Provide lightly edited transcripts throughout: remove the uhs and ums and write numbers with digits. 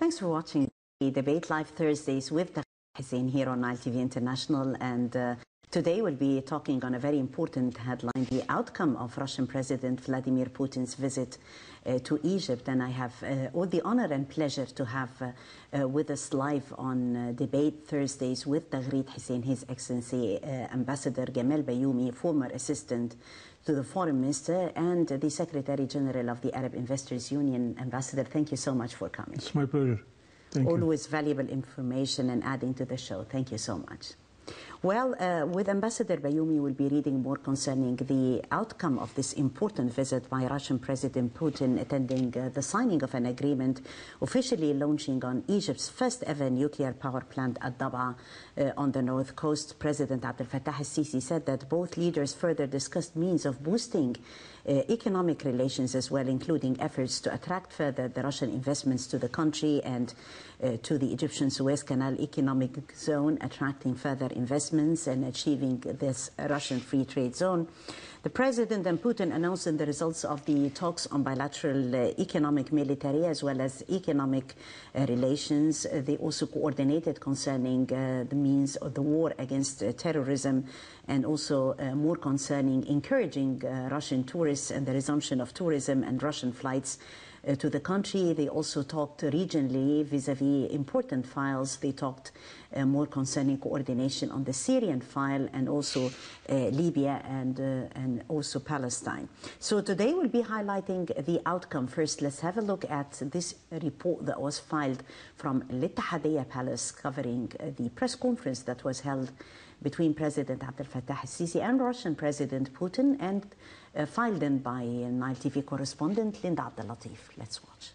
Thanks for watching the Debate Live Thursdays with Hussein here on Nile TV International. And today we'll be talking on a very important headline, the outcome of Russian President Vladimir Putin's visit to Egypt. And I have all the honor and pleasure to have with us live on Debate Thursdays with Taghreed Hussein, His Excellency Ambassador Gamal Bayoumi, former assistant to the Foreign Minister and the Secretary General of the Arab Investors Union. Ambassador, thank you so much for coming. It's my pleasure. Thank you. Always valuable information and adding to the show. Thank you so much. Well, with Ambassador Bayoumi, we'll be reading more concerning the outcome of this important visit by Russian President Putin, attending the signing of an agreement officially launching on Egypt's first ever nuclear power plant at Daba on the north coast. President Abdel Fattah al-Sisi said that both leaders further discussed means of boosting economic relations as well, including efforts to attract further the Russian investments to the country and to the Egyptian Suez Canal economic zone, attracting further investments and achieving this Russian free trade zone. The President and Putin announced the results of the talks on bilateral economic, military as well as economic relations. They also coordinated concerning the means of the war against terrorism, and also more concerning encouraging Russian tourists and the resumption of tourism and Russian flights to the country. They also talked regionally vis-à-vis important files. They talked more concerning coordination on the Syrian file and also Libya and also Palestine. So today we'll be highlighting the outcome. First, let's have a look at this report that was filed from Al-Ittihadiyya Palace covering the press conference that was held between President Abdel Fattah al-Sisi and Russian President Putin, and filed in by Nile TV correspondent Linda Abdelatif. Let's watch.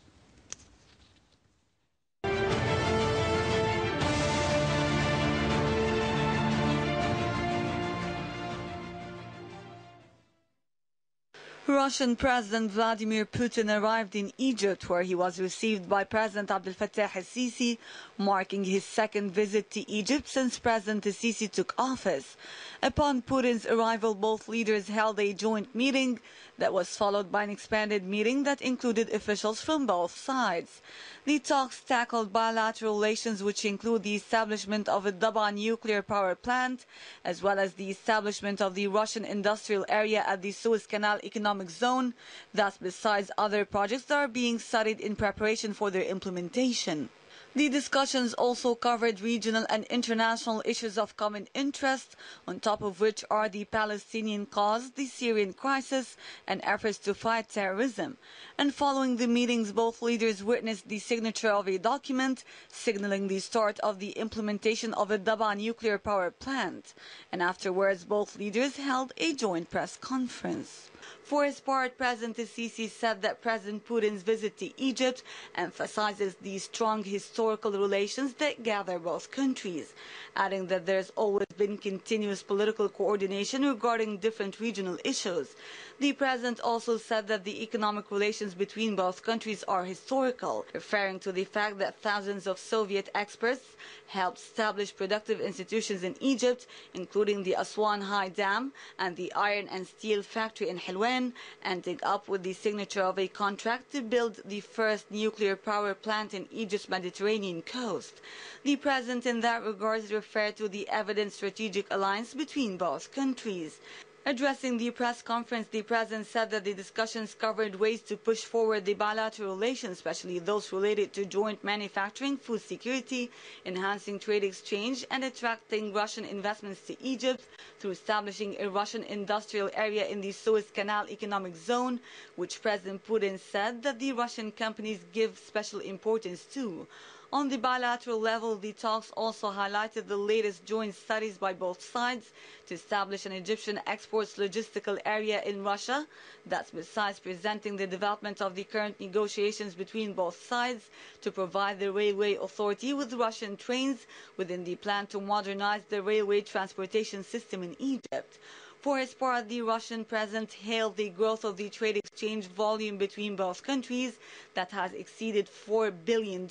Russian President Vladimir Putin arrived in Egypt, where he was received by President Abdel Fattah al-Sisi, marking his second visit to Egypt since President al-Sisi took office. Upon Putin's arrival, both leaders held a joint meeting that was followed by an expanded meeting that included officials from both sides. The talks tackled bilateral relations, which include the establishment of a Daba nuclear power plant, as well as the establishment of the Russian industrial area at the Suez Canal economic zone. That's besides other projects that are being studied in preparation for their implementation. The discussions also covered regional and international issues of common interest, on top of which are the Palestinian cause, the Syrian crisis, and efforts to fight terrorism. And following the meetings, both leaders witnessed the signature of a document signaling the start of the implementation of a Daba nuclear power plant. And afterwards, both leaders held a joint press conference. For his part, President al-Sisi said that President Putin's visit to Egypt emphasizes the strong historical relations that gather both countries, adding that there's always been continuous political coordination regarding different regional issues. The president also said that the economic relations between both countries are historical, referring to the fact that thousands of Soviet experts helped establish productive institutions in Egypt, including the Aswan High Dam and the iron and steel factory in Hilwan, ending up with the signature of a contract to build the first nuclear power plant in Egypt's Mediterranean coast. The president in that regard referred to the evident strategic alliance between both countries. Addressing the press conference, the president said that the discussions covered ways to push forward the bilateral relations, especially those related to joint manufacturing, food security, enhancing trade exchange, and attracting Russian investments to Egypt through establishing a Russian industrial area in the Suez Canal economic zone, which President Putin said that the Russian companies give special importance to. On the bilateral level, the talks also highlighted the latest joint studies by both sides to establish an Egyptian exports logistical area in Russia. That's besides presenting the development of the current negotiations between both sides to provide the railway authority with Russian trains within the plan to modernize the railway transportation system in Egypt. For his part, the Russian president hailed the growth of the trade exchange volume between both countries that has exceeded $4 billion,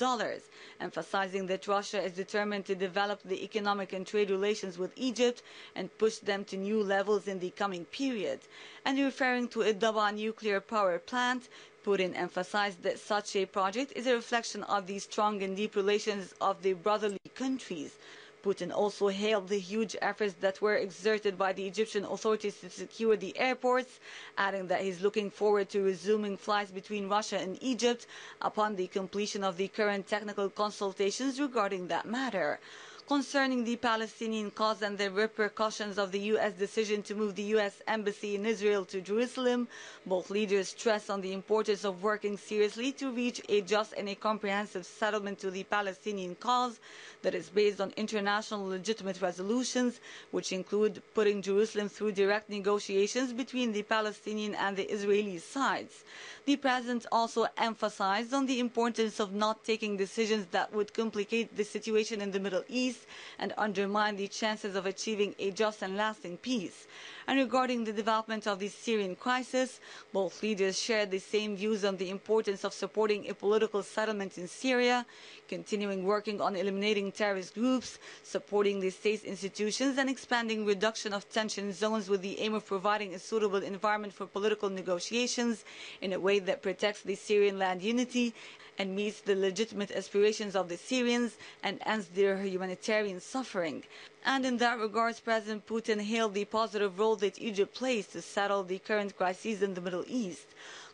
emphasizing that Russia is determined to develop the economic and trade relations with Egypt and push them to new levels in the coming period. And referring to a Daba nuclear power plant, Putin emphasized that such a project is a reflection of the strong and deep relations of the brotherly countries. Putin also hailed the huge efforts that were exerted by the Egyptian authorities to secure the airports, adding that he's looking forward to resuming flights between Russia and Egypt upon the completion of the current technical consultations regarding that matter. Concerning the Palestinian cause and the repercussions of the U.S. decision to move the U.S. Embassy in Israel to Jerusalem, both leaders stressed on the importance of working seriously to reach a just and a comprehensive settlement to the Palestinian cause that is based on international legitimate resolutions, which include putting Jerusalem through direct negotiations between the Palestinian and the Israeli sides. The president also emphasized on the importance of not taking decisions that would complicate the situation in the Middle East and undermine the chances of achieving a just and lasting peace. And regarding the development of the Syrian crisis, both leaders shared the same views on the importance of supporting a political settlement in Syria, continuing working on eliminating terrorist groups, supporting the state's institutions, and expanding reduction of tension zones with the aim of providing a suitable environment for political negotiations in a way that protects the Syrian land unity and meets the legitimate aspirations of the Syrians and ends their humanitarian suffering. And in that regard, President Putin hailed the positive role that Egypt plays to settle the current crises in the Middle East.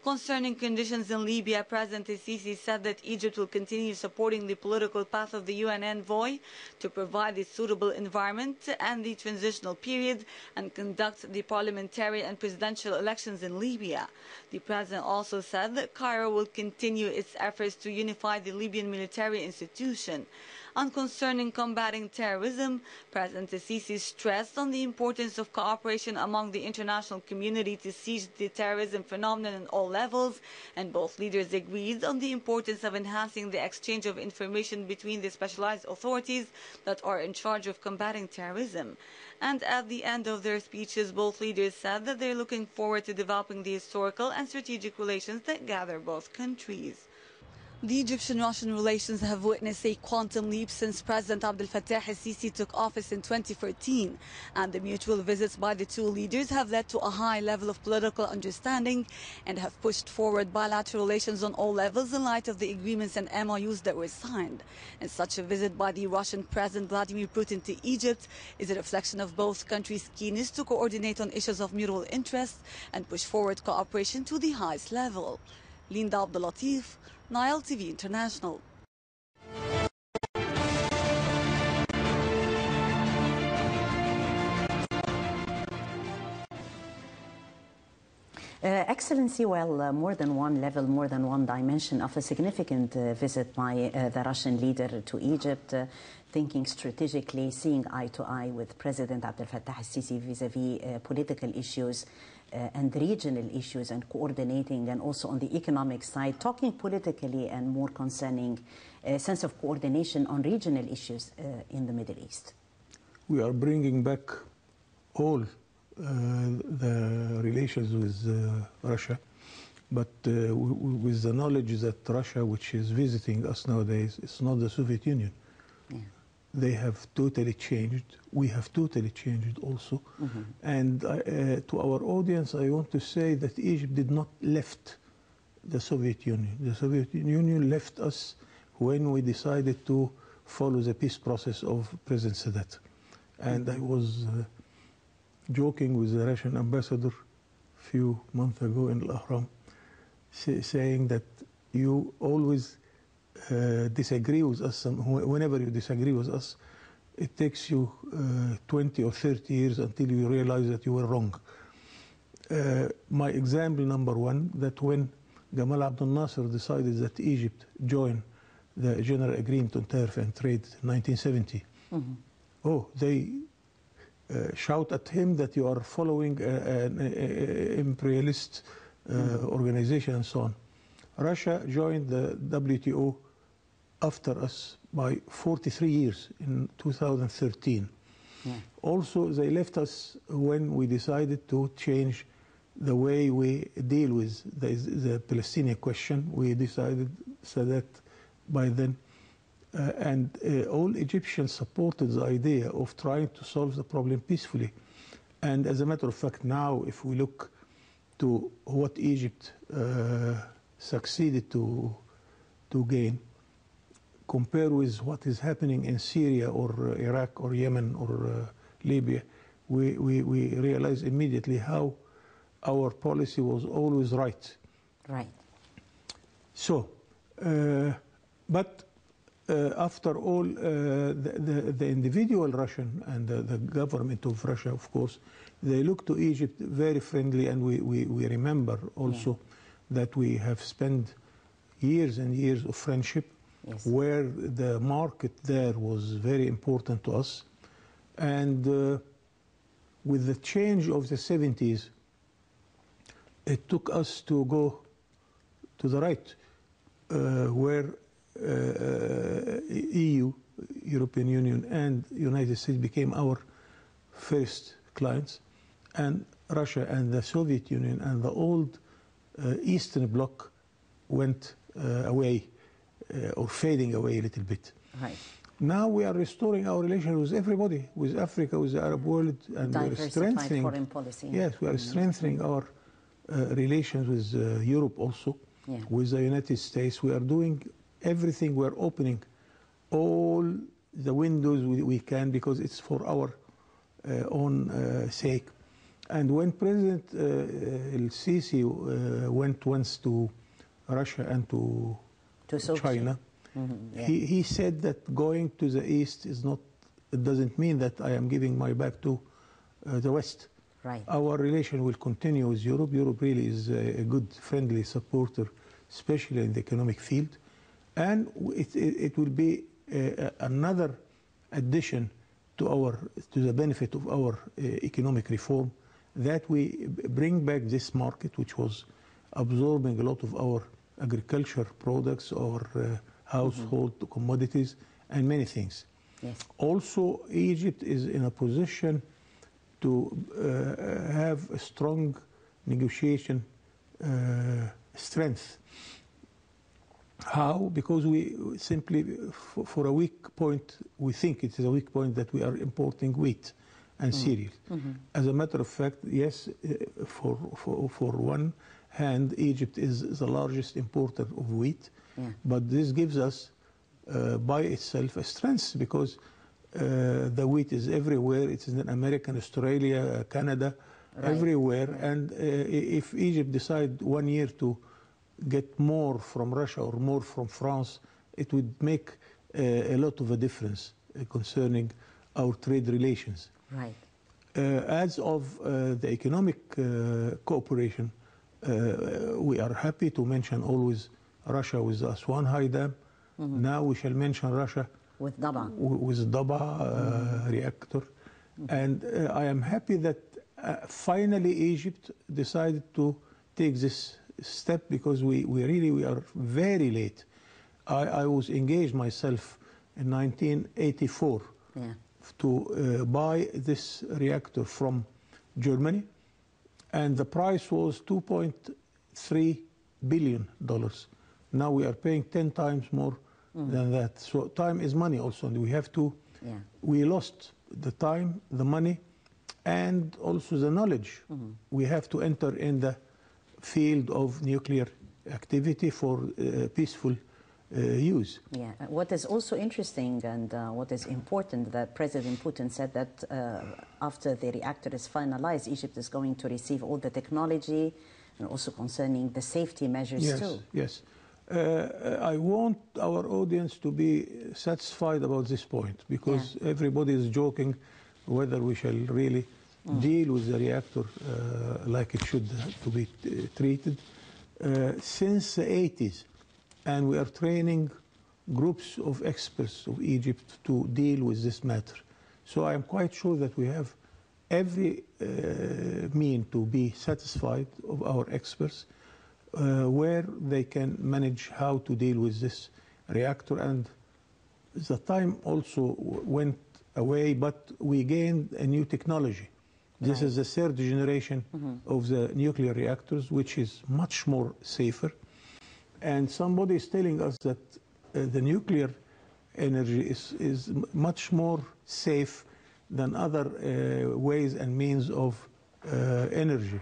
Concerning conditions in Libya, President Sisi said that Egypt will continue supporting the political path of the UN envoy to provide a suitable environment and the transitional period and conduct the parliamentary and presidential elections in Libya. The president also said that Cairo will continue its efforts to unify the Libyan military institution. On concerning combating terrorism, President Sisi stressed on the importance of cooperation among the international community to seize the terrorism phenomenon at all levels, and both leaders agreed on the importance of enhancing the exchange of information between the specialized authorities that are in charge of combating terrorism. And at the end of their speeches, both leaders said that they're looking forward to developing the historical and strategic relations that gather both countries. The Egyptian-Russian relations have witnessed a quantum leap since President Abdel Fattah el-Sisi took office in 2014, and the mutual visits by the two leaders have led to a high level of political understanding and have pushed forward bilateral relations on all levels in light of the agreements and MOUs that were signed. And such a visit by the Russian President Vladimir Putin to Egypt is a reflection of both countries' keenness to coordinate on issues of mutual interest and push forward cooperation to the highest level. Linda Abdulatif, Nile TV International. Excellency, well, more than one level, more than one dimension of a significant visit by the Russian leader to Egypt, thinking strategically, seeing eye to eye with President Abdel Fattah el-Sisi vis-à-vis political issues and regional issues and coordinating, and also on the economic side, talking politically and more concerning a sense of coordination on regional issues in the Middle East. We are bringing back all the relations with Russia, but with the knowledge that Russia, which is visiting us nowadays, is not the Soviet Union. Yeah. They have totally changed. We have totally changed also. Mm-hmm. And to our audience, I want to say that Egypt did not left the Soviet Union. The Soviet Union left us when we decided to follow the peace process of President Sadat. And I was joking with the Russian ambassador a few months ago in Al-Ahram, saying that you always disagree with us, and whenever you disagree with us, it takes you 20 or 30 years until you realize that you were wrong. My example number one, that when Gamal Abdel Nasser decided that Egypt join the General Agreement on Tariff and Trade in 1970, they shout at him that you are following an imperialist organization and so on. Russia joined the WTO after us by 43 years in 2013. Yeah. Also, they left us when we decided to change the way we deal with the Palestinian question. We decided so that by then, all Egyptians supported the idea of trying to solve the problem peacefully. And as a matter of fact, now, if we look to what Egypt succeeded to gain, compared with what is happening in Syria or Iraq or Yemen or Libya, we realize immediately how our policy was always right. Right. So, but after all, the individual Russian and the government of Russia, of course, they look to Egypt very friendly, and we remember also that we have spent years and years of friendship, where the market there was very important to us. And with the change of the 70s, it took us to go to the right, where EU, European Union, and United States became our first clients, and Russia and the Soviet Union and the old Eastern Bloc went away, or fading away a little bit. Right. Now we are restoring our relations with everybody, with Africa, with the Arab world, and we are strengthening foreign policy. Yes, we are strengthening our relations with Europe also, with the United States. We are doing everything. We are opening all the windows we can, because it's for our own sake. And when President El-Sisi went once to Russia and to China, he said that going to the East is not, it doesn't mean that I am giving my back to the West. Right. Our relation will continue with Europe. Europe really is a good, friendly supporter, especially in the economic field. And it will be another addition to the benefit of our economic reform, that we bring back this market, which was absorbing a lot of our agriculture products, or household commodities, and many things. Yes. Also, Egypt is in a position to have a strong negotiation strength. How? Because we simply, for a weak point, we think it is a weak point that we are importing wheat and cereals. As a matter of fact, yes, for one hand, Egypt is the largest importer of wheat, but this gives us by itself a strength, because the wheat is everywhere. It is in America, Australia, Canada, everywhere. And if Egypt decide 1 year to get more from Russia or more from France, it would make a lot of a difference concerning our trade relations. Right. As of the economic cooperation, we are happy to mention always Russia with the Aswan High Dam. Now we shall mention Russia with Daba. With Daba reactor. And I am happy that finally Egypt decided to take this step, because we are very late. I was engaged myself in 1984 to buy this reactor from Germany, and the price was $2.3 billion. Now we are paying 10 times more than that. So time is money also, and we have to, we lost the time, the money, and also the knowledge. We have to enter in the field of nuclear activity for peaceful use. Yeah. What is also interesting and what is important, that President Putin said that after the reactor is finalized, Egypt is going to receive all the technology, and also concerning the safety measures too. Yes. I want our audience to be satisfied about this point, because everybody is joking whether we shall really deal with the reactor like it should to be treated. Since the 80s, and we are training groups of experts of Egypt to deal with this matter. So I am quite sure that we have every mean to be satisfied of our experts, where they can manage how to deal with this reactor. And the time also went away, but we gained a new technology. This is the third generation of the nuclear reactors, which is much more safer. And somebody is telling us that the nuclear energy is much more safe than other ways and means of energy.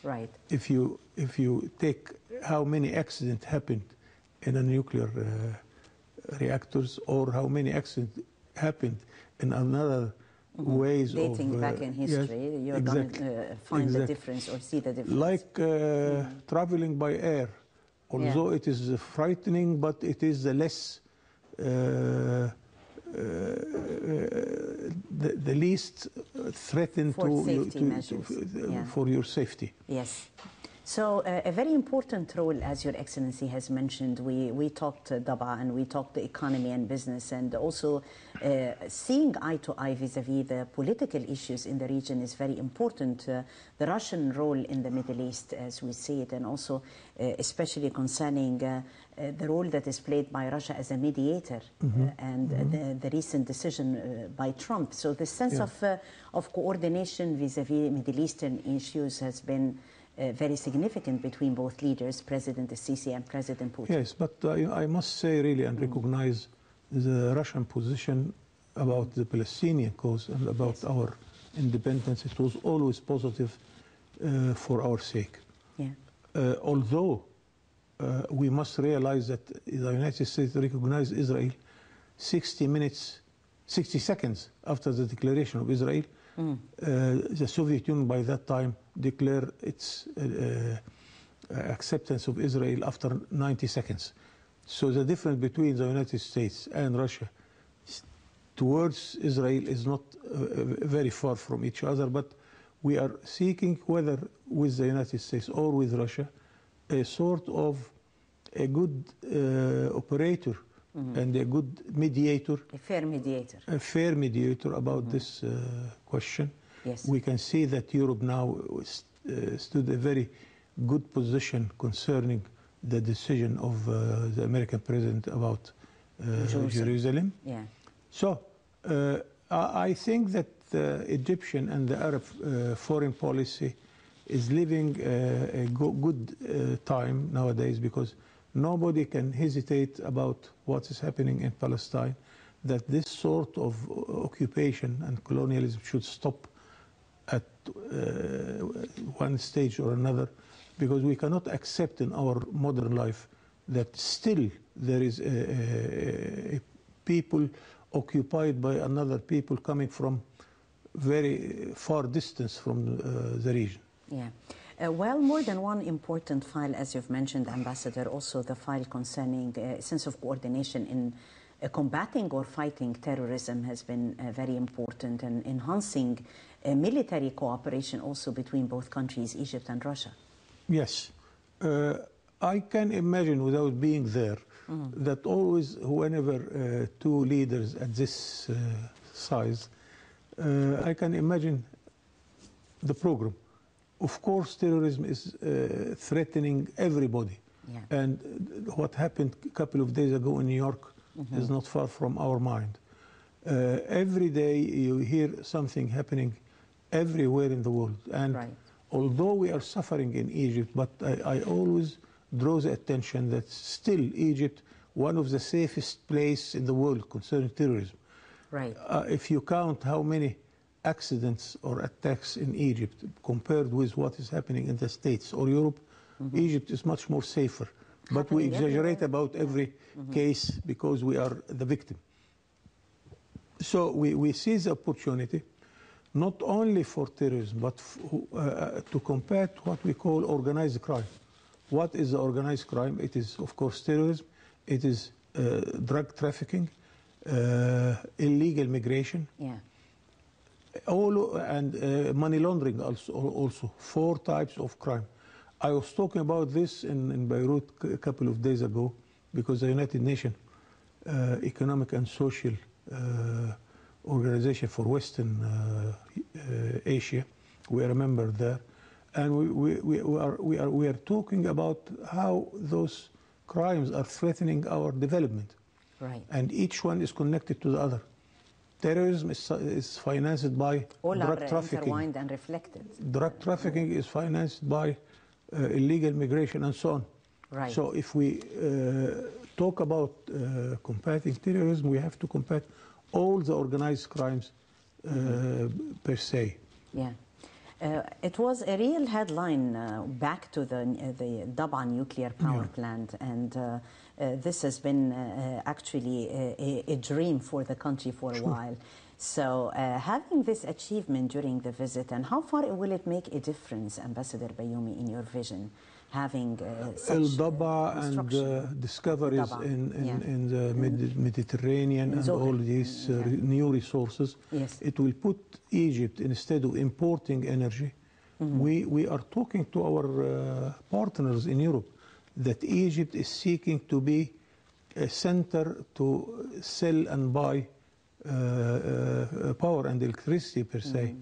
Right. If you take how many accidents happened in a nuclear reactors, or how many accidents happened in another ways dating of back in history, yes, you're exactly, going to find the difference or see the difference. Like traveling by air, although it is frightening, but it is the less the least threatened for your safety. Yes. So a very important role, as Your Excellency has mentioned, we talked Daba, and we talked the economy and business, and also seeing eye to eye vis-a-vis the political issues in the region is very important. The Russian role in the Middle East, as we see it, and also especially concerning the role that is played by Russia as a mediator, and the recent decision by Trump. So the sense of coordination vis-a-vis Middle Eastern issues has been very significant between both leaders, President Sisi and President Putin. Yes, but I must say really and recognize the Russian position about the Palestinian cause and about our independence. It was always positive for our sake. Yeah. Although we must realize that the United States recognized Israel 60 seconds after the declaration of Israel. The Soviet Union by that time declared its acceptance of Israel after 90 seconds. So the difference between the United States and Russia towards Israel is not very far from each other, but we are seeking, whether with the United States or with Russia, a sort of a good operator and a good mediator. A fair mediator. A fair mediator about this question. Yes. We can see that Europe now stood a very good position concerning the decision of the American president about Jerusalem. Yeah. So I think that the Egyptian and the Arab foreign policy is living a good time nowadays, because nobody can hesitate about what is happening in Palestine, that this sort of occupation and colonialism should stop at one stage or another, because we cannot accept in our modern life that still there is a people occupied by another people coming from very far distance from the region. Yeah. Well, more than one important file, as you've mentioned, Ambassador, also the file concerning a sense of coordination in combating or fighting terrorism has been very important, and enhancing military cooperation also between both countries, Egypt and Russia. Yes. I can imagine, without being there, that always whenever two leaders at this size, I can imagine the program. Of course, terrorism is threatening everybody. Yeah. And what happened a couple of days ago in New York is not far from our mind. Every day you hear something happening everywhere in the world. And although we are suffering in Egypt, but I always draw the attention that still Egypt, one of the safest places in the world concerning terrorism. Right. If you count how many accidents or attacks in Egypt compared with what is happening in the States or Europe, Egypt is much more safer. But we exaggerate about every case because we are the victim. So we see the opportunity not only for terrorism, but to combat what we call organized crime. What is the organized crime? It is, of course, terrorism. It is drug trafficking, illegal migration. Yeah. And money laundering also 4 types of crime. I was talking about this in Beirut a couple of days ago, because the United Nations Economic and Social Organization for Western Asia, we are a member there, and we are talking about how those crimes are threatening our development. Right. And each one is connected to the other. Terrorism is financed by all drug trafficking. Intertwined and reflected. Drug trafficking is financed by illegal migration and so on. Right. So if we talk about combating terrorism, we have to combat all the organized crimes per se. Yeah. It was a real headline back to the Daba nuclear power plant, and this has been actually a dream for the country for a while. So having this achievement during the visit, and how far will it make a difference, Ambassador Bayoumi, in your vision? Having such Daba and discoveries in the Mediterranean and all these new resources, it will put Egypt, instead of importing energy, we are talking to our partners in Europe that Egypt is seeking to be a center to sell and buy power and electricity per se.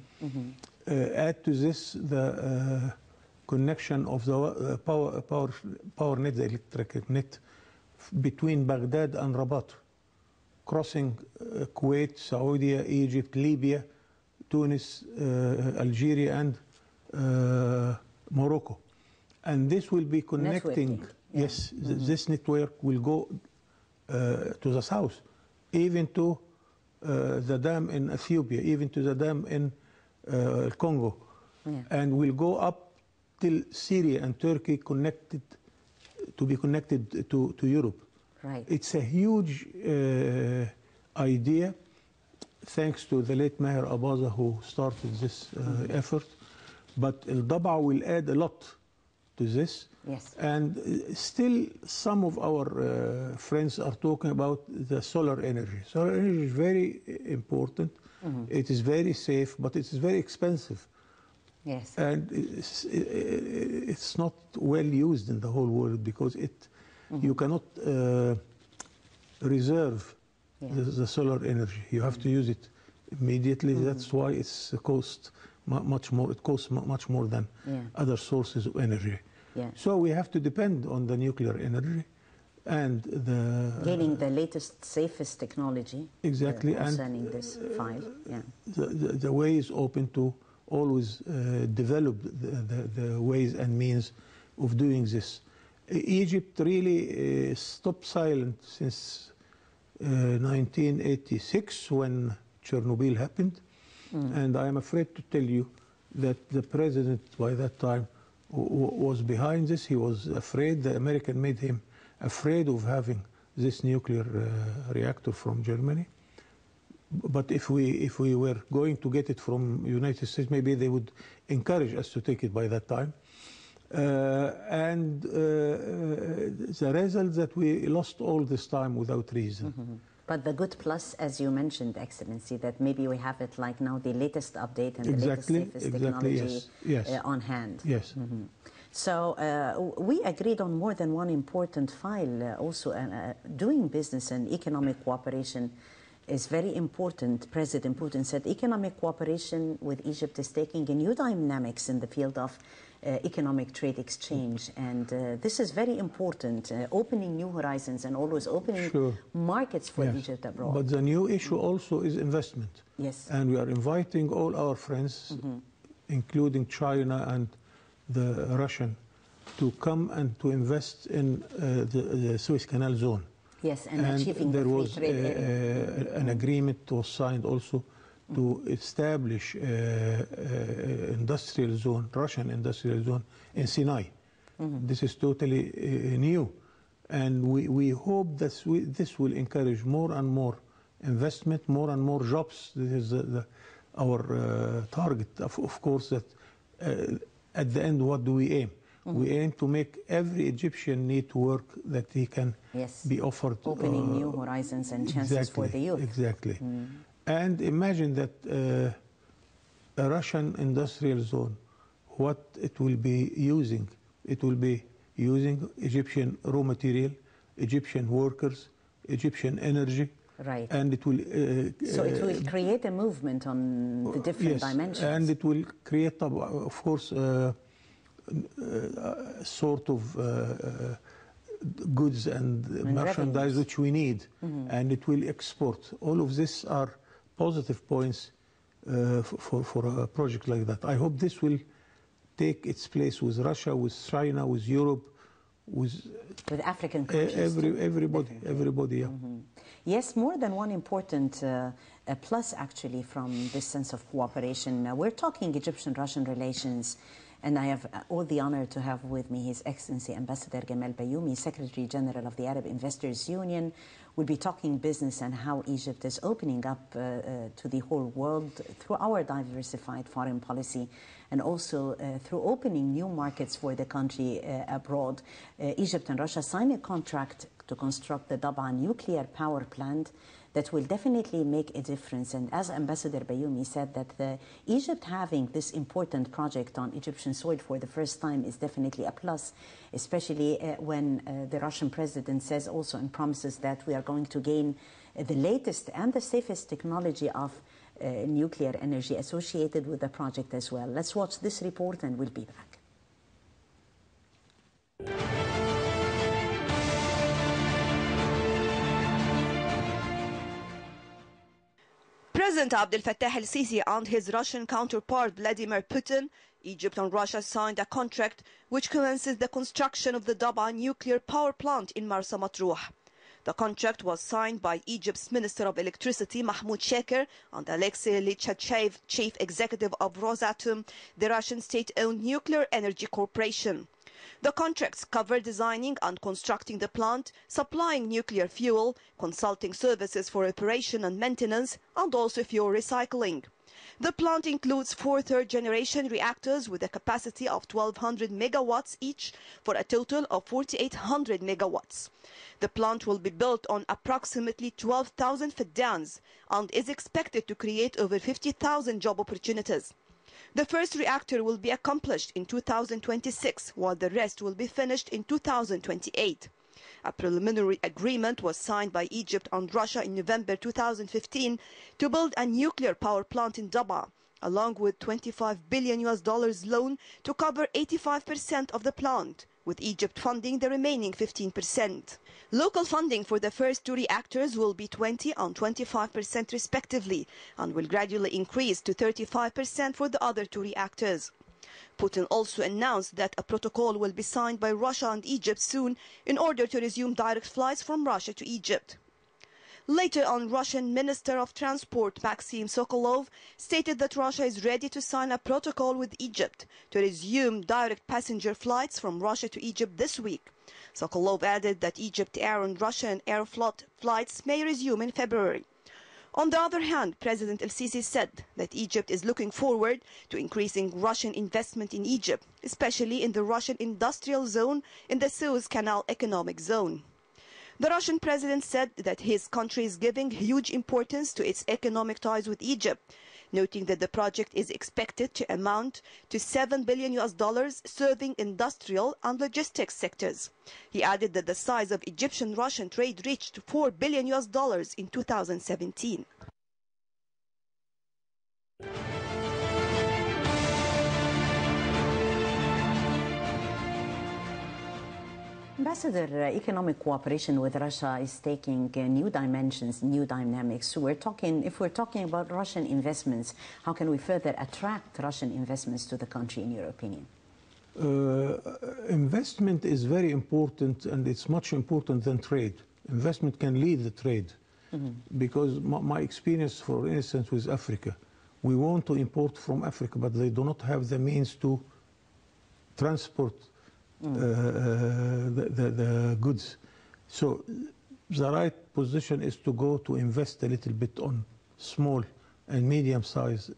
Add to this the connection of the power net, the electric net, between Baghdad and Rabat, crossing Kuwait, Saudi, Egypt, Libya, Tunis, Algeria, and Morocco. And this will be connecting, this network will go to the south, even to the dam in Ethiopia, even to the dam in Congo, and will go up till Syria and Turkey to be connected to Europe. Right. It's a huge idea, thanks to the late Maher Abaza who started this effort. But El Daba will add a lot to this. Yes. And still some of our friends are talking about the solar energy. Solar energy is very important. It is very safe, but it is very expensive. Yes. And it's not well used in the whole world because you cannot reserve the solar energy. You have to use it immediately. That's why it's cost much more. It costs much more than other sources of energy. So we have to depend on the nuclear energy and gaining the latest, safest technology. Exactly. Concerning this file. The way is open to always develop the ways and means of doing this. Egypt really stopped silent since 1986 when Chernobyl happened. And I am afraid to tell you that the president by that time was behind this. He was afraid. The American made him afraid of having this nuclear reactor from Germany. But if we were going to get it from United States, maybe they would encourage us to take it by that time. And the result that we lost all this time without reason. But the good plus, as you mentioned, Excellency, that maybe we have it like now the latest update and the latest safest technology on hand. Yes. So we agreed on more than one important file also. Doing business and economic cooperation is very important. President Putin said economic cooperation with Egypt is taking a new dynamics in the field of economic trade exchange, and this is very important, opening new horizons and always opening markets for Egypt abroad. But the new issue also is investment. Yes. And we are inviting all our friends, including China and the Russian, to come and to invest in the Suez Canal zone. Yes, and achieving there the free was trade area. an agreement was signed also to establish industrial zone, Russian industrial zone in Sinai. This is totally new, and we hope that this will encourage more and more investment, more and more jobs. This is our target. Of course, that at the end, what do we aim? We aim to make every Egyptian need to work, that he can be offered. Opening new horizons and chances for the youth. Exactly. And imagine that a Russian industrial zone, what it will be using. It will be using Egyptian raw material, Egyptian workers, Egyptian energy. Right. And it will... so it will create a movement on the different dimensions. And it will create, of course, sort of goods and merchandise which we need, and it will export. All of this are positive points for a project like that. I hope this will take its place with Russia, with China, with Europe, with African countries. everybody. Yes, more than one important plus actually from this sense of cooperation. We're talking Egyptian-Russian relations, and I have all the honor to have with me His Excellency Ambassador Gamal Bayoumi, Secretary General of the Arab Investors Union. We'll be talking business and how Egypt is opening up to the whole world through our diversified foreign policy, and also through opening new markets for the country abroad. Egypt and Russia signed a contract to construct the Daba nuclear power plant that will definitely make a difference. And as Ambassador Bayoumi said, that Egypt having this important project on Egyptian soil for the first time is definitely a plus, especially when the Russian president says also and promises that we are going to gain the latest and the safest technology of nuclear energy associated with the project as well. Let's watch this report and we'll be back. President Abdel Fattah el-Sisi and his Russian counterpart Vladimir Putin, Egypt and Russia signed a contract which commences the construction of the Daba nuclear power plant in Marsa Matruh. The contract was signed by Egypt's Minister of Electricity Mahmoud Shaker and Alexei Lichachev, chief executive of Rosatom, the Russian state-owned nuclear energy corporation. The contracts cover designing and constructing the plant, supplying nuclear fuel, consulting services for operation and maintenance, and also fuel recycling. The plant includes 4 third-generation reactors with a capacity of 1,200 megawatts each for a total of 4,800 megawatts. The plant will be built on approximately 12,000 fedans and is expected to create over 50,000 job opportunities. The first reactor will be accomplished in 2026, while the rest will be finished in 2028. A preliminary agreement was signed by Egypt and Russia in November 2015 to build a nuclear power plant in Daba, along with $25 billion loan to cover 85% of the plant, with Egypt funding the remaining 15%. Local funding for the first 2 reactors will be 20% and 25% respectively, and will gradually increase to 35% for the other 2 reactors. Putin also announced that a protocol will be signed by Russia and Egypt soon in order to resume direct flights from Russia to Egypt. Later on, Russian Minister of Transport Maxim Sokolov stated that Russia is ready to sign a protocol with Egypt to resume direct passenger flights from Russia to Egypt this week. Sokolov added that Egypt Air and Russian Aeroflot flights may resume in February. On the other hand, President el-Sisi said that Egypt is looking forward to increasing Russian investment in Egypt, especially in the Russian industrial zone in the Suez Canal economic zone. The Russian president said that his country is giving huge importance to its economic ties with Egypt, noting that the project is expected to amount to $7 billion serving industrial and logistics sectors. He added that the size of Egyptian-Russian trade reached $4 billion in 2017. Ambassador, economic cooperation with Russia is taking new dimensions, new dynamics. If we're talking about Russian investments, how can we further attract Russian investments to the country, in your opinion? Investment is very important, and it's much important than trade. Investment can lead the trade. Because my experience, for instance, with Africa, we want to import from Africa, but they do not have the means to transport the goods. So the right position is to go to invest a little bit on small and medium-sized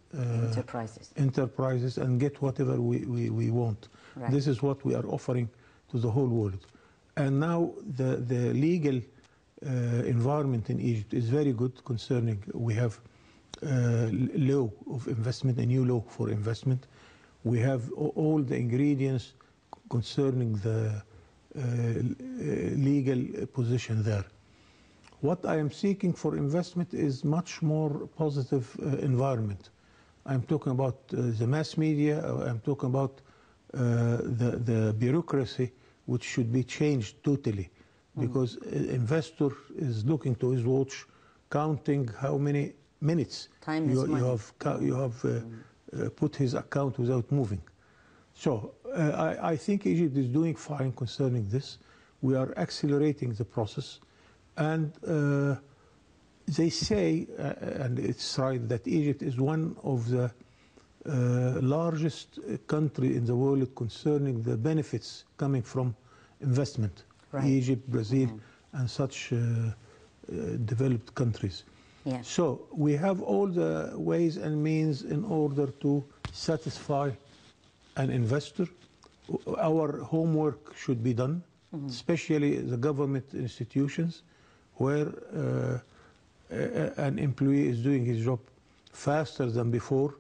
enterprises and get whatever we want. Right. This is what we are offering to the whole world. And now the legal environment in Egypt is very good concerning, we have law of investment, a new law for investment. We have all the ingredients concerning the legal position there. What I am seeking for investment is much more positive environment. I'm talking about the mass media, I'm talking about the bureaucracy, which should be changed totally, because investor is looking to his watch, counting how many minutes you have put his account without moving. So I think Egypt is doing fine concerning this. We are accelerating the process, and they say, and it's right, that Egypt is one of the largest country in the world concerning the benefits coming from investment. Right. Egypt, Brazil, and such developed countries. Yeah. So we have all the ways and means in order to satisfy an investor. Our homework should be done, especially the government institutions, where an employee is doing his job faster than before.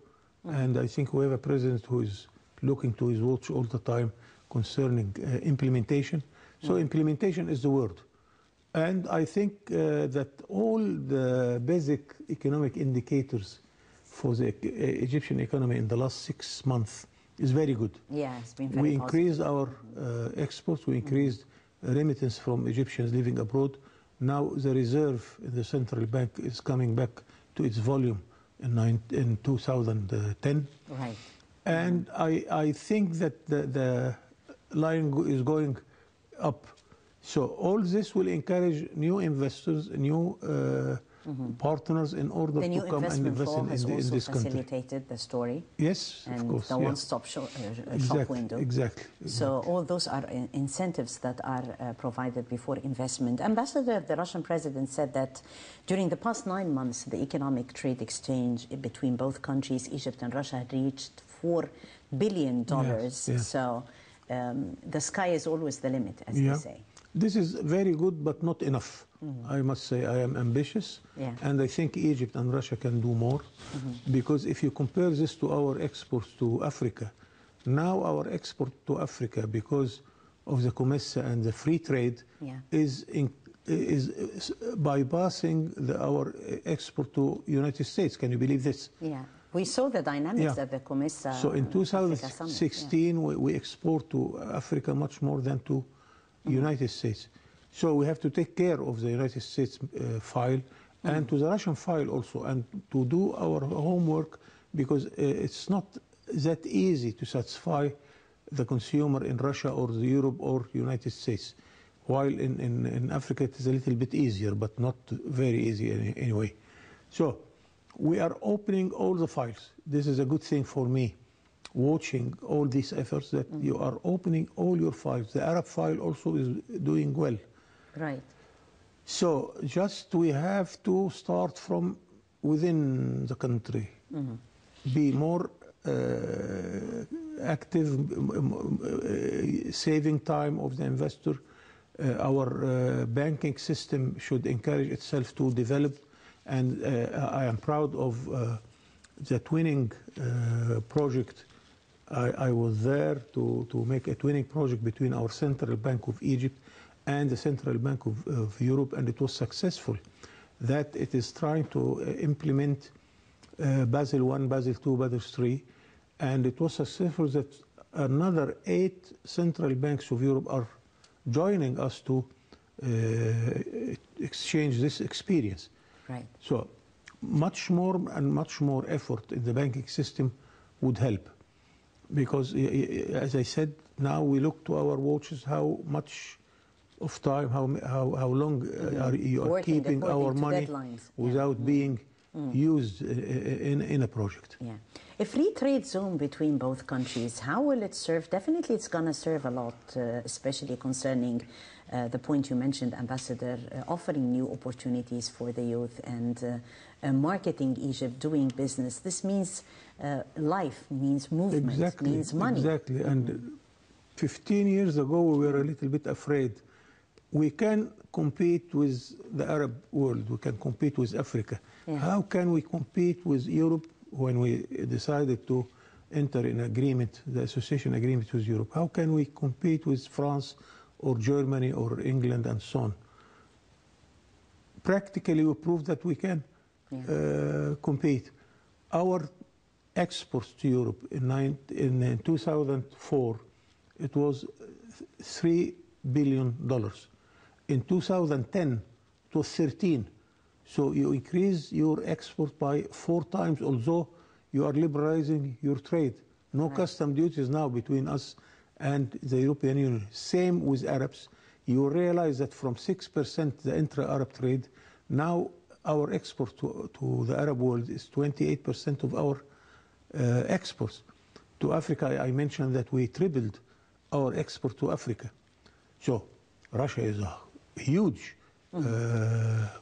And I think we have a president who is looking to his watch all the time concerning implementation. So implementation is the word. And I think that all the basic economic indicators for the Egyptian economy in the last 6 months is very good. Yeah, it's been very We increased our exports, we increased remittance from Egyptians living abroad. Now the reserve in the central bank is coming back to its volume in 2010. Right. And I think that the line is going up. So all this will encourage new investors, new partners in order to come and invest in this country. The new investment law has also facilitated the story. Yes, and of course. The one-stop shop window. Exactly. So all those are incentives that are provided before investment. Ambassador, the Russian president said that during the past 9 months, the economic trade exchange between both countries, Egypt and Russia, had reached $4 billion. Yes, yes. So the sky is always the limit, as they say. This is very good, but not enough. I must say I am ambitious, and I think Egypt and Russia can do more, because if you compare this to our exports to Africa, now our export to Africa, because of the COMESA and the free trade, is bypassing our export to United States. Can you believe this? Yeah. We saw the dynamics at the COMESA. So in 2016, we export to Africa much more than to United States. So we have to take care of the United States file and to the Russian file also, and to do our homework, because it's not that easy to satisfy the consumer in Russia or Europe or United States. While in Africa it is a little bit easier, but not very easy anyway. So we are opening all the files. This is a good thing for me, watching all these efforts, that you are opening all your files. The Arab file also is doing well. Right. So just we have to start from within the country, be more active, saving time of the investor. Our banking system should encourage itself to develop, and I am proud of the twinning project. I was there to make a twinning project between our Central Bank of Egypt and the Central Bank of Europe, and it was successful. That it is trying to implement Basel I, Basel II, Basel III, and it was successful that another 8 central banks of Europe are joining us to exchange this experience. Right. So much more and much more effort in the banking system would help. Because, as I said, now we look to our watches how much of time, how long you are keeping our money without being used in a project. Yeah. A free trade zone between both countries, how will it serve? Definitely it's going to serve a lot, especially concerning the point you mentioned, Ambassador, offering new opportunities for the youth and marketing Egypt, doing business. This means life, means movement, means money. Exactly. And 15 years ago, we were a little bit afraid. We can compete with the Arab world. We can compete with Africa. Yeah. How can we compete with Europe when we decided to enter an agreement, the association agreement with Europe? How can we compete with France or Germany or England and so on? Practically, we proved that we can compete. Our exports to Europe in 2004, it was $3 billion. In 2010, it was 13. So you increase your export by 4 times, although you are liberalizing your trade. No custom duties now between us and the European Union. Same with Arabs. You realize that from 6% the intra-Arab trade, now our export to the Arab world is 28% of our exports. To Africa, I mentioned that we tripled our export to Africa. So Russia is a huge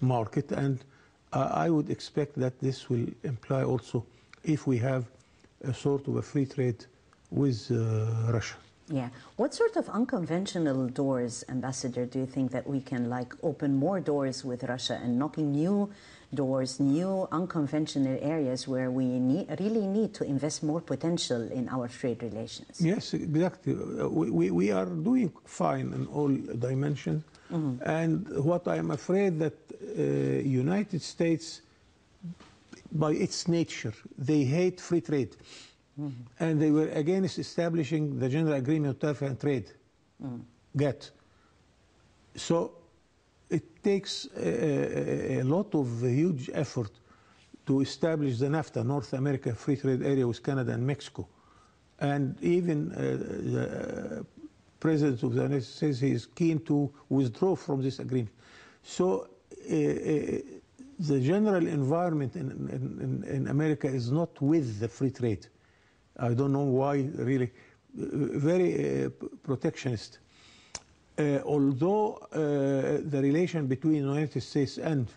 market, and I would expect that this will imply also if we have a sort of a free trade with Russia. Yeah. What sort of unconventional doors, Ambassador, do you think that we can open more doors with Russia and knocking new doors, new unconventional areas where we really need to invest more potential in our trade relations? Yes, exactly. We are doing fine in all dimensions. And what I am afraid that United States, by its nature, they hate free trade. And they were against establishing the General Agreement on Tariff and Trade, GATT. So it takes a lot of huge effort to establish the NAFTA, North America Free Trade Area, with Canada and Mexico. And even the President of the United States is keen to withdraw from this agreement. So the general environment in America is not with the free trade. I don't know why, really, very protectionist. Although the relation between the United States and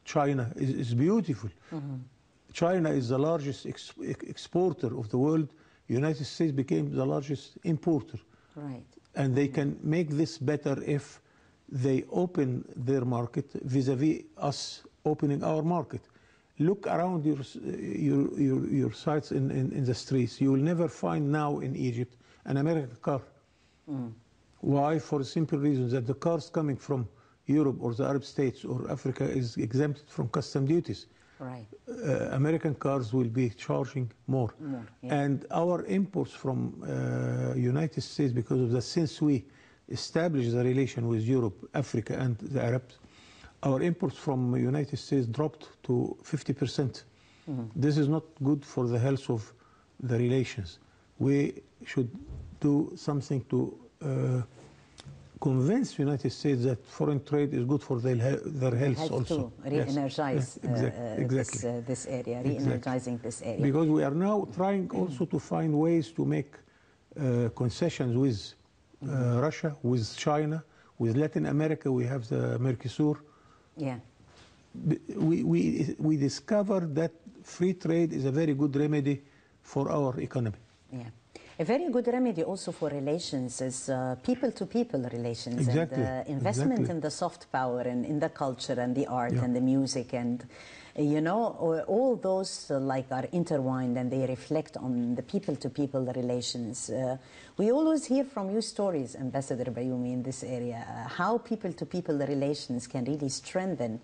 China is beautiful. China is the largest exporter of the world. The United States became the largest importer. Right. And they can make this better if they open their market vis-a-vis us opening our market. Look around your sites in the streets. You will never find now in Egypt an American car. Why? For the simple reason that the cars coming from Europe or the Arab states or Africa is exempted from custom duties. Right. American cars will be charging more. Yeah. And our imports from United States, because of that, since we established the relation with Europe, Africa, and the Arabs, our imports from the United States dropped to 50%. This is not good for the health of the relations. We should do something to convince the United States that foreign trade is good for their health also. To re-energize this area, re-energizing this area. Because we are now trying also to find ways to make concessions with Russia, with China, with Latin America. We have the Mercosur. Yeah. We discovered that free trade is a very good remedy for our economy. Yeah. A very good remedy also for relations is people-to-people relations. Exactly. And investment in the soft power and in the culture and the art and the music, and you know, all those are intertwined and they reflect on the people-to-people relations. We always hear from you stories, Ambassador Bayoumi, in this area, how people-to-people relations can really strengthen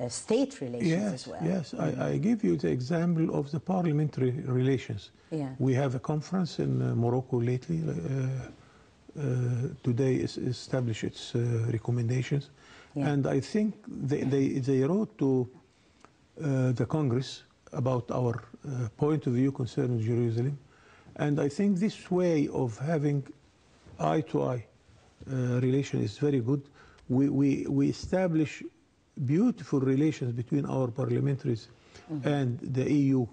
state relations as well. Yes, I give you the example of the parliamentary relations. Yeah. We have a conference in Morocco lately. Today established its recommendations. Yeah. And I think they wrote to the Congress about our point of view concerning Jerusalem. And I think this way of having eye-to-eye relation is very good. We establish beautiful relations between our parliamentaries and the EU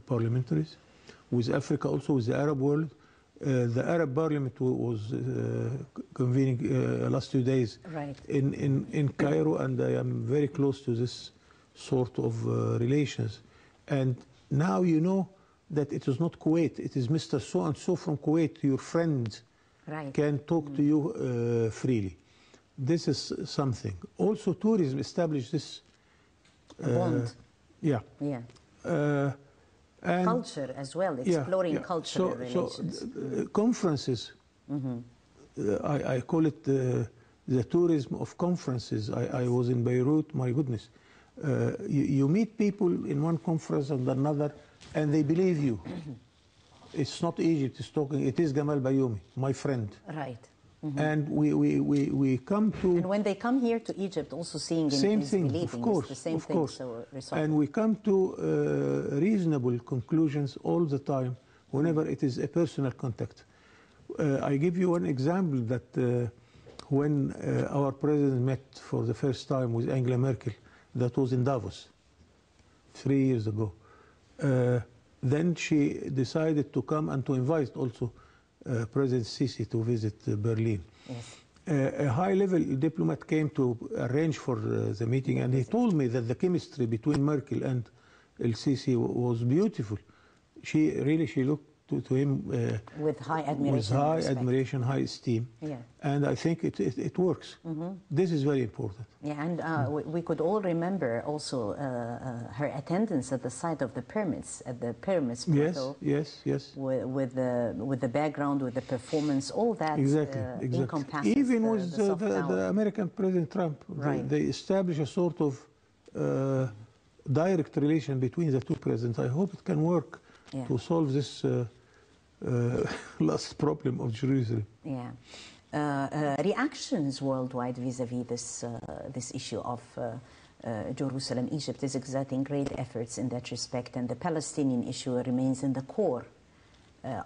parliamentaries, with Africa, also with the Arab world. The Arab Parliament was convening last 2 days in Cairo, and I am very close to this sort of relations. And now you know that it is not Kuwait, it is Mr. So-and-so from Kuwait, your friend, can talk to you freely. This is something. Also, tourism established this bond. Yeah. And culture as well, exploring cultural relations. So conferences, I call it the tourism of conferences. I was in Beirut, my goodness. You meet people in one conference and another, and they believe you. It's not Egypt is talking, it is Gamal Bayoumi, my friend. Right. And we come to... And when they come here to Egypt, also seeing same is thing, believing, of course, it's the same of thing. course. So and we come to reasonable conclusions all the time, whenever it is a personal contact. I give you one example that when our president met for the first time with Angela Merkel that was in Davos 3 years ago. Then she decided to come and to invite also President Sisi to visit Berlin. Yes. A high-level diplomat came to arrange for the meeting, and he told me that the chemistry between Merkel and El-Sisi was beautiful. She looked to him with high admiration, with high admiration, high esteem. Yeah. And I think it works. This is very important. Yeah, and we could all remember also her attendance at the site of the pyramids, at the pyramids plateau. Yes. With the background, with the performance, all that exactly. encompasses even with the American President Trump, right. they established a sort of direct relation between the two presidents. I hope it can work to solve this last problem of Jerusalem. Yeah. Reactions worldwide vis-à-vis this issue of Jerusalem. Egypt is exerting great efforts in that respect, and the Palestinian issue remains in the core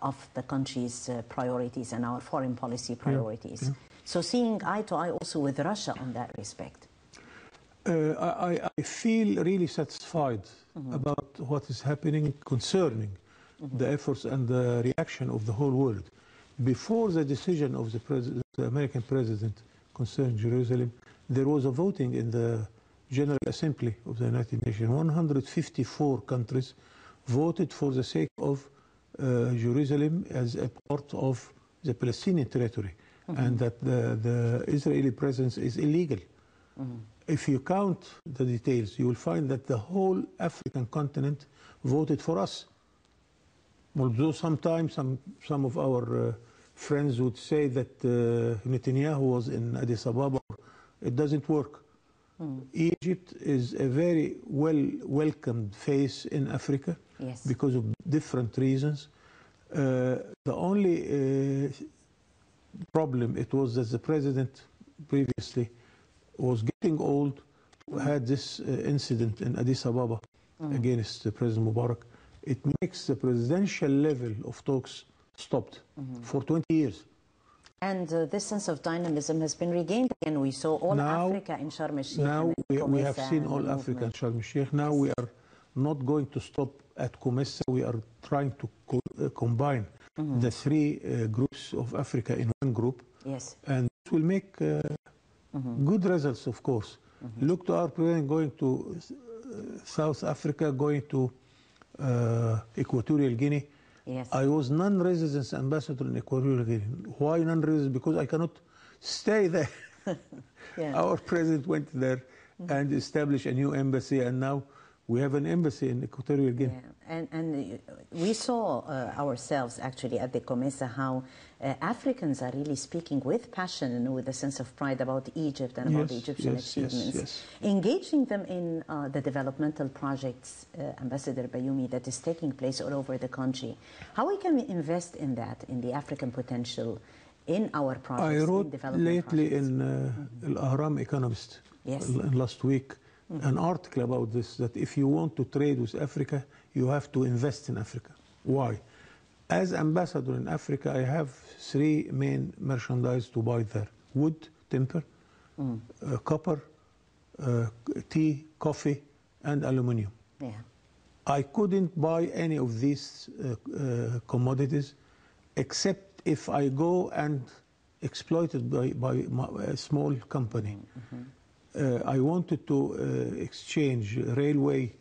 of the country's priorities and our foreign policy priorities. Yeah. So seeing eye to eye also with Russia on that respect. I feel really satisfied about what is happening concerning the efforts and the reaction of the whole world. Before the decision of the American president concerning Jerusalem, there was a voting in the General Assembly of the United Nations. 154 countries voted for the sake of Jerusalem as a part of the Palestinian territory, and that the Israeli presence is illegal. If you count the details, you will find that the whole African continent voted for us. Although sometimes some of our friends would say that Netanyahu was in Addis Ababa, it doesn't work. Egypt is a very welcomed face in Africa because of different reasons. The only problem it was that the president previously was getting old, had this incident in Addis Ababa against President Mubarak. It makes the presidential level of talks stopped for 20 years. And this sense of dynamism has been regained again. We saw all Africa in Sharm el-Sheikh. Now we have seen all Africa in Sharm el-Sheikh. Now we are not going to stop at Kumessa. We are trying to combine the three groups of Africa in one group. Yes. And it will make good results, of course. Look to our president going to South Africa, going to Equatorial Guinea. Yes. I was non-resident ambassador in Equatorial Guinea. Why non-resident? Because I cannot stay there. Our president went there and established a new embassy, and now we have an embassy in Equatorial Guinea. Yeah. And we saw ourselves actually at the Comesa how Africans are really speaking with passion and with a sense of pride about Egypt and about the Egyptian achievements. Engaging them in the developmental projects, Ambassador Bayoumi, that is taking place all over the country. How we can invest in that, in the African potential, in our projects, I wrote lately projects. in Al-Ahram Economist last week an article about this, that if you want to trade with Africa, you have to invest in Africa. Why? As ambassador in Africa, I have three main merchandise to buy there: wood, timber, copper, tea, coffee, and aluminium. Yeah. I couldn't buy any of these commodities except if I go and exploit it by a small company. I wanted to exchange railway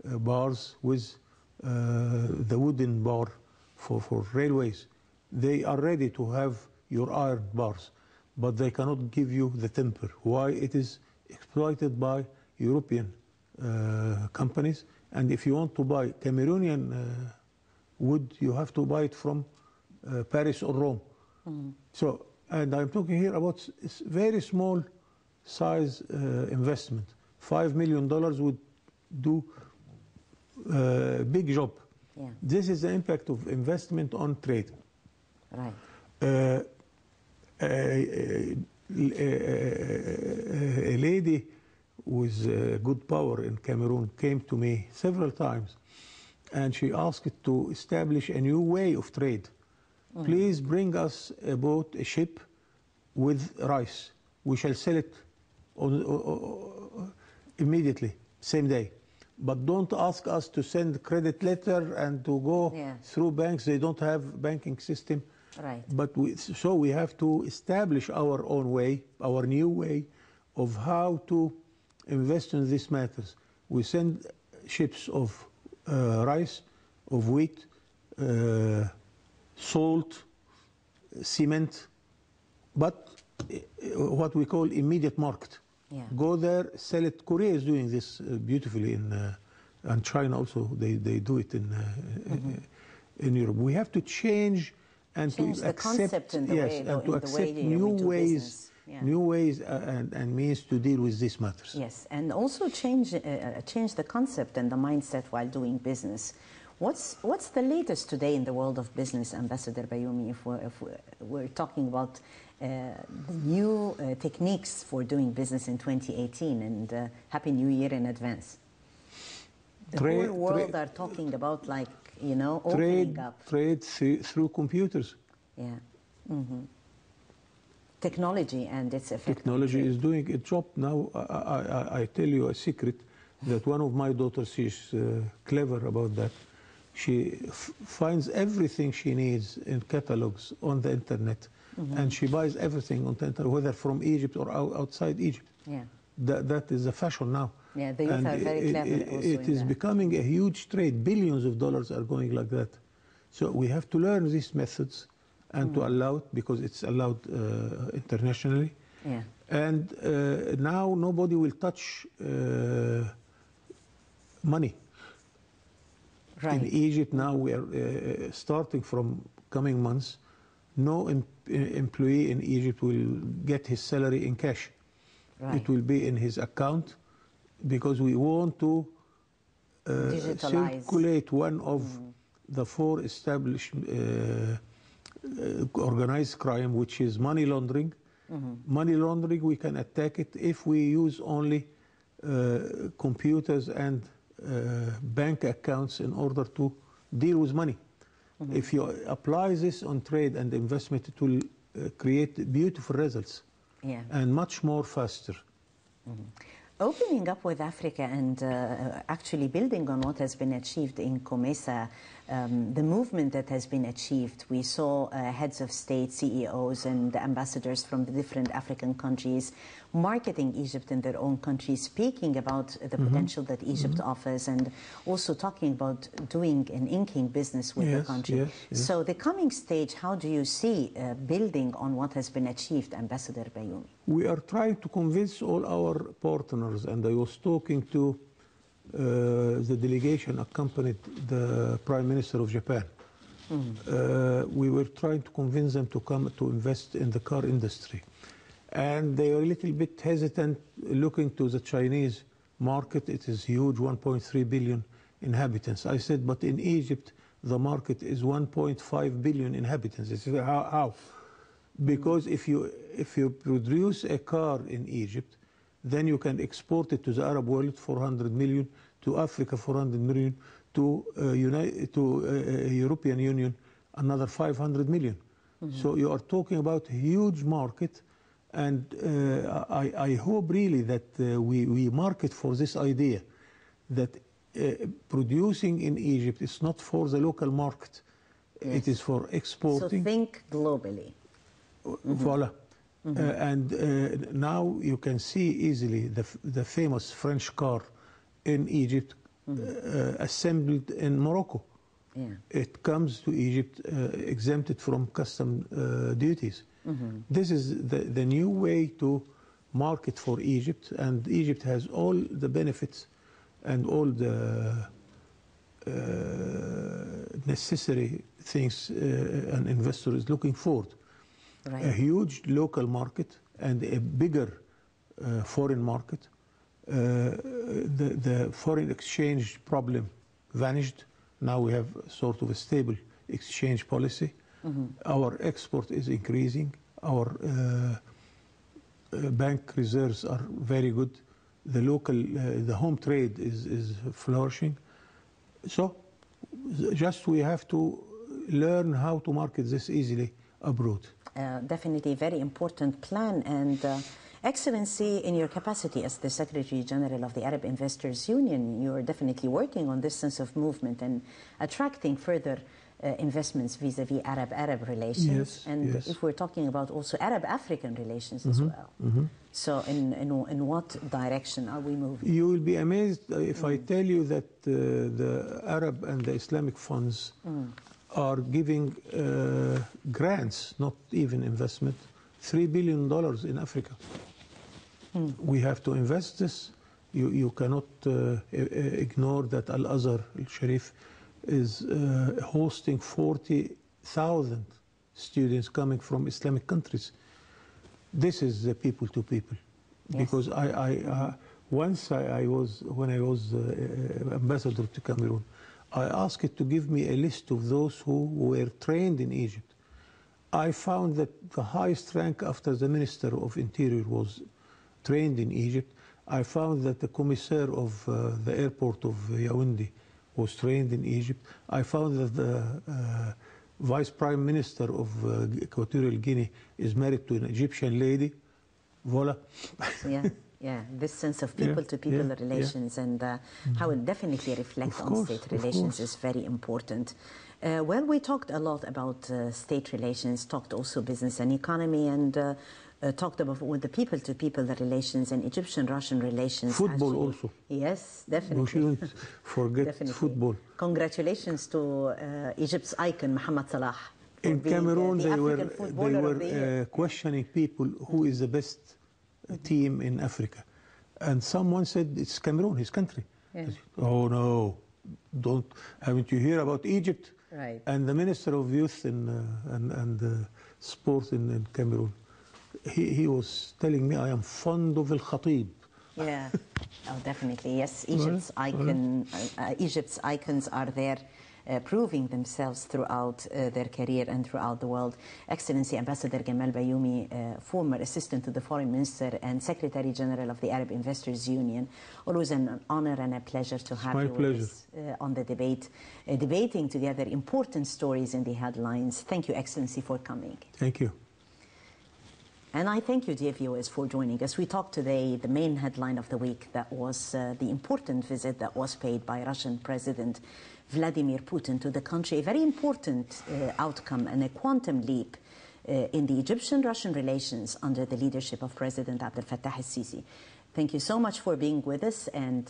bars with the wooden bar for railways. They are ready to have your iron bars, but they cannot give you the timber. Why? It is exploited by European companies, and if you want to buy Cameroonian wood, you have to buy it from Paris or Rome. So, and I'm talking here about very small size investment. $5 million would do a big job. Yeah. This is the impact of investment on trade. Right. A lady with good power in Cameroon came to me several times, and she asked to establish a new way of trade. Please bring us a boat, a ship with rice. We shall sell it immediately, same day. But don't ask us to send credit letter and to go through banks. They don't have banking system. Right. But so we have to establish our own way, our new way of how to invest in these matters. We send ships of rice, of wheat, salt, cement, but what we call immediate market. Yeah. Go there, sell it. Korea is doing this beautifully, and China also. They do it in Europe. We have to change and change to the concept in the way, and to accept new ways, new ways and means to deal with these matters. Yes, and also change the concept and the mindset while doing business. What's the latest today in the world of business, Ambassador Bayoumi? If we're talking about the new techniques for doing business in 2018, and Happy New Year in advance. The whole world are talking about, like, you know, opening up. Trade through computers. Yeah. Mm-hmm. Technology and its effect. Technology is doing its job now. I tell you a secret that one of my daughters, she's clever about that. She finds everything she needs in catalogs on the internet, and she buys everything on the internet, whether from Egypt or outside Egypt. Yeah. That is a fashion now. Yeah, the youth are very clever also It is becoming a huge trade. Billions of dollars are going like that. So we have to learn these methods and to allow it, because it's allowed internationally. Yeah. And now nobody will touch money. Right. In Egypt now, we are starting from coming months, no employee in Egypt will get his salary in cash. Right. It will be in his account, because we want to circulate one of the 4 established organized crime, which is money laundering. Money laundering, we can attack it if we use only computers and bank accounts in order to deal with money. If you apply this on trade and investment, it will create beautiful results, and much more faster. Opening up with Africa and actually building on what has been achieved in COMESA, the movement that has been achieved. We saw heads of state, CEOs and ambassadors from the different African countries marketing Egypt in their own countries, speaking about the potential that Egypt offers, and also talking about doing and inking business with the country. Yes. So the coming stage, how do you see building on what has been achieved, Ambassador Bayoumi? We are trying to convince all our partners, and I was talking to the delegation accompanied the Prime Minister of Japan. We were trying to convince them to come to invest in the car industry. And they are a little bit hesitant looking to the Chinese market. It is huge, 1.3 billion inhabitants. I said, but in Egypt, the market is 1.5 billion inhabitants. They said, how? Because if you produce a car in Egypt, then you can export it to the Arab world, 400 million, to Africa, 400 million, to European Union, another 500 million. So you are talking about a huge market, and I hope really that we market for this idea that producing in Egypt is not for the local market, it is for exporting. So think globally. Voila. And now you can see easily the famous French car in Egypt assembled in Morocco. Yeah. It comes to Egypt exempted from custom duties. This is the new way to market for Egypt, and Egypt has all the benefits and all the necessary things an investor is looking forward. Right. A huge local market and a bigger foreign market. The foreign exchange problem vanished. Now we have sort of a stable exchange policy. Our export is increasing. Our bank reserves are very good. The local, the home trade is flourishing. So just we have to learn how to market this easily abroad. Definitely a very important plan, and Excellency, in your capacity as the Secretary General of the Arab Investors Union, you are definitely working on this sense of movement and attracting further investments vis-à-vis Arab-Arab relations. Yes, and yes. if we're talking about also Arab-African relations as well. So in what direction are we moving? You will be amazed if I tell you that the Arab and the Islamic funds are giving grants, not even investment, $3 billion in Africa. We have to invest this. You cannot ignore that Al-Azhar, Al-Sharif, is hosting 40,000 students coming from Islamic countries. This is the people to people. Yes. Because once when I was ambassador to Cameroon, I asked it to give me a list of those who were trained in Egypt. I found that the highest rank after the Minister of Interior was trained in Egypt. I found that the commissaire of the airport of Yaoundé was trained in Egypt. I found that the Vice Prime Minister of Equatorial Guinea is married to an Egyptian lady. Voila. Yeah, this sense of people-to-people relations and how it definitely reflects on state relations is very important. Well, we talked a lot about state relations, talked also business and economy, and talked about with the people-to-people relations and Egyptian-Russian relations. Football actually. Also. Yes, definitely. We shouldn't forget football. Congratulations to Egypt's icon, Mohamed Salah. In Cameroon, they were questioning people who is the best team in Africa. And someone said, it's Cameroon, his country. Yeah. Said, oh, no, haven't you heard about Egypt? Right. And the Minister of Youth and Sport in Cameroon, he was telling me, I am fond of Al-Khatib. Yeah, oh, definitely, yes. Egypt's icons are there, proving themselves throughout their career and throughout the world. Excellency Ambassador Gamal Bayoumi, former assistant to the Foreign Minister and Secretary General of the Arab Investors Union, always an honor and a pleasure to have you with us on the debate, debating together important stories in the headlines. Thank you, Excellency, for coming. Thank you. And I thank you, dear viewers, for joining us. We talked today, the main headline of the week, that was the important visit that was paid by Russian President Vladimir Putin to the country. A very important outcome and a quantum leap in the Egyptian-Russian relations under the leadership of President Abdel Fattah al-Sisi. Thank you so much for being with us. And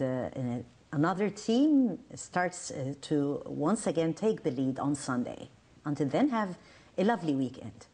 another team starts to once again take the lead on Sunday. Until then, have a lovely weekend.